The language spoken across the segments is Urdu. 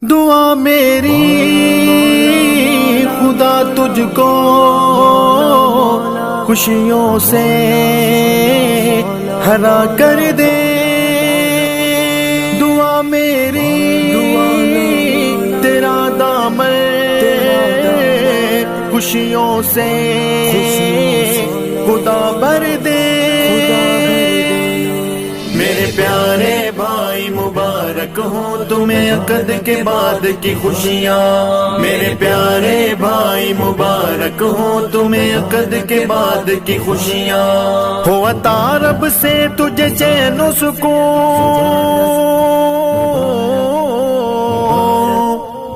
دعا میری خدا تجھ کو خوشیوں سے ہرا کر دے، دعا میری تیرا دامن خوشیوں سے خدا بھر دے۔ میرے پیارے بھائی مبارک ہوں تمہیں عقد کے بعد کی خوشیاں، میرے پیارے بھائی مبارک ہوں تمہیں عقد کے بعد کی خوشیاں، ہو عطا رب سے تجھے چین و سکون،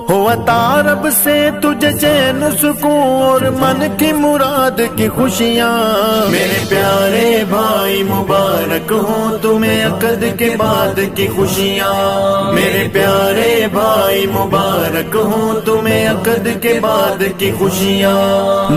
ہو عطا رب سے تجھے چین و سکون اور من کی مراد کی خوشیاں۔ میرے پیارے بھائی مبارک ہوں تمہیں عقد کے بعد کی خوشیاں، میرے پیارے بھائی مبارک ہوں تمہیں عقد کے بعد کی خوشیاں۔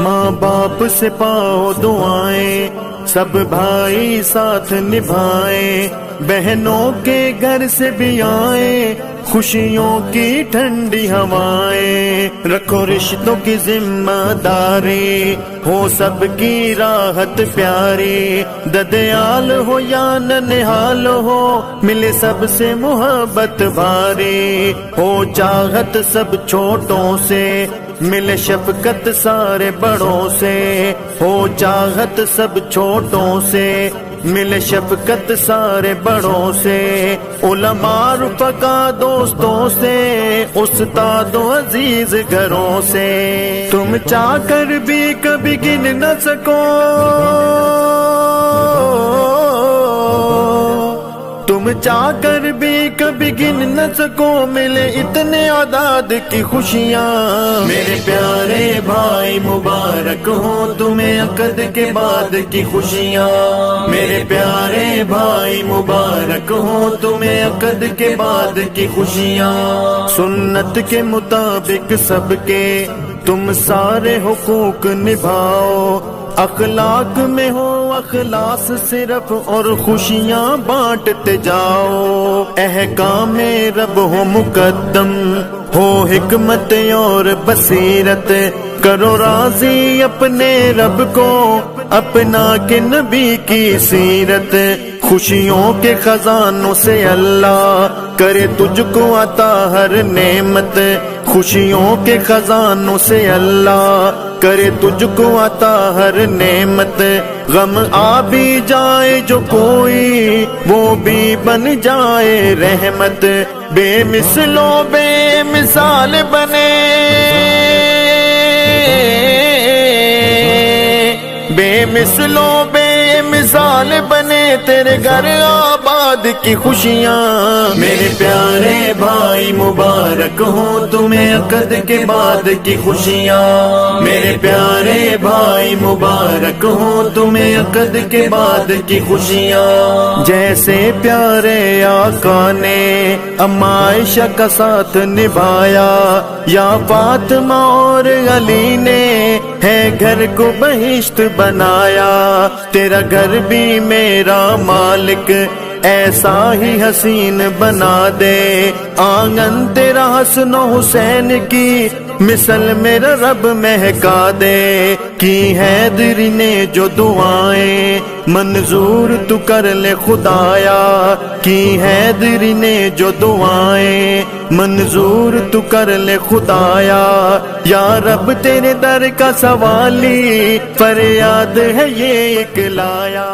ماں باپ سے پاؤ دعائیں سب بھائی ساتھ نبھائیں، بہنوں کے گھر سے بھی آئیں خوشیوں کی ٹھنڈی ہوائیں، رکھو رشتوں کی ذمہ داری ہو سب کی راحت پیاری، ددیال ہو یا ننہال ہو ملے سب سے محبت بھاری، ہو چاہت سب چھوٹوں سے ملے شفقت سارے بڑوں سے، ہو چاہت سب چھوٹوں سے ملے شفقت سارے بڑوں سے، علماء رفقا دوستوں سے، استاد و عزیز گھروں سے، تم چاہ کر بھی کبھی گن نہ سکو، تم چاہ کر بھی کبھی گن نہ سکو ملے اتنے اعداد کی خوشیاں۔ میرے پیارے بھائی مبارک ہوں تمہیں عقد کے بعد کی خوشیاں، میرے پیارے بھائی مبارک ہوں تمہیں عقد کے بعد کی خوشیاں۔ سنت کے مطابق سب کے تم سارے حقوق نبھاؤ، اخلاق میں ہو اخلاص صرف اور خوشیاں بانٹتے جاؤ، احکام رب ہو مقدم ہو حکمت اور بصیرت، کرو راضی اپنے رب کو اپنا کے نبی کی سیرت، خوشیوں کے خزانوں سے اللہ کرے تجھ کو عطا ہر نعمت، خوشیوں کے خزانوں سے اللہ کرے تجھ کو عطا ہر نعمت، غم آ بھی جائے جو کوئی وہ بھی بن جائے رحمت، بے مثل و بے مثال بنے، بے مثل و بے مثال بنے تیرے گھر آباد کی خوشیاں۔ میرے پیارے بھائی مبارک ہوں تمہیں عقد کے بعد کی خوشیاں، میرے پیارے بھائی مبارک ہوں تمہیں عقد کے بعد کی خوشیاں۔ جیسے پیارے آقا نے اما عائشہ کا ساتھ نبھایا، یا فاطمہ اور علی نے ہے گھر کو بہشت بنایا، تیرا گھر بھی میرا مالک ایسا ہی حسین بنا دے، آنگن تیرا حسن و حسین کی مثل میرا رب مہکا دے، کی حیدری نے جو دعائیں منظور تو کر لے خدایا، کی حیدری نے جو دعائیں منظور تو کر لے خدایا، یا رب تیرے در کا سوالی فریاد ہے یہ ایک لایا۔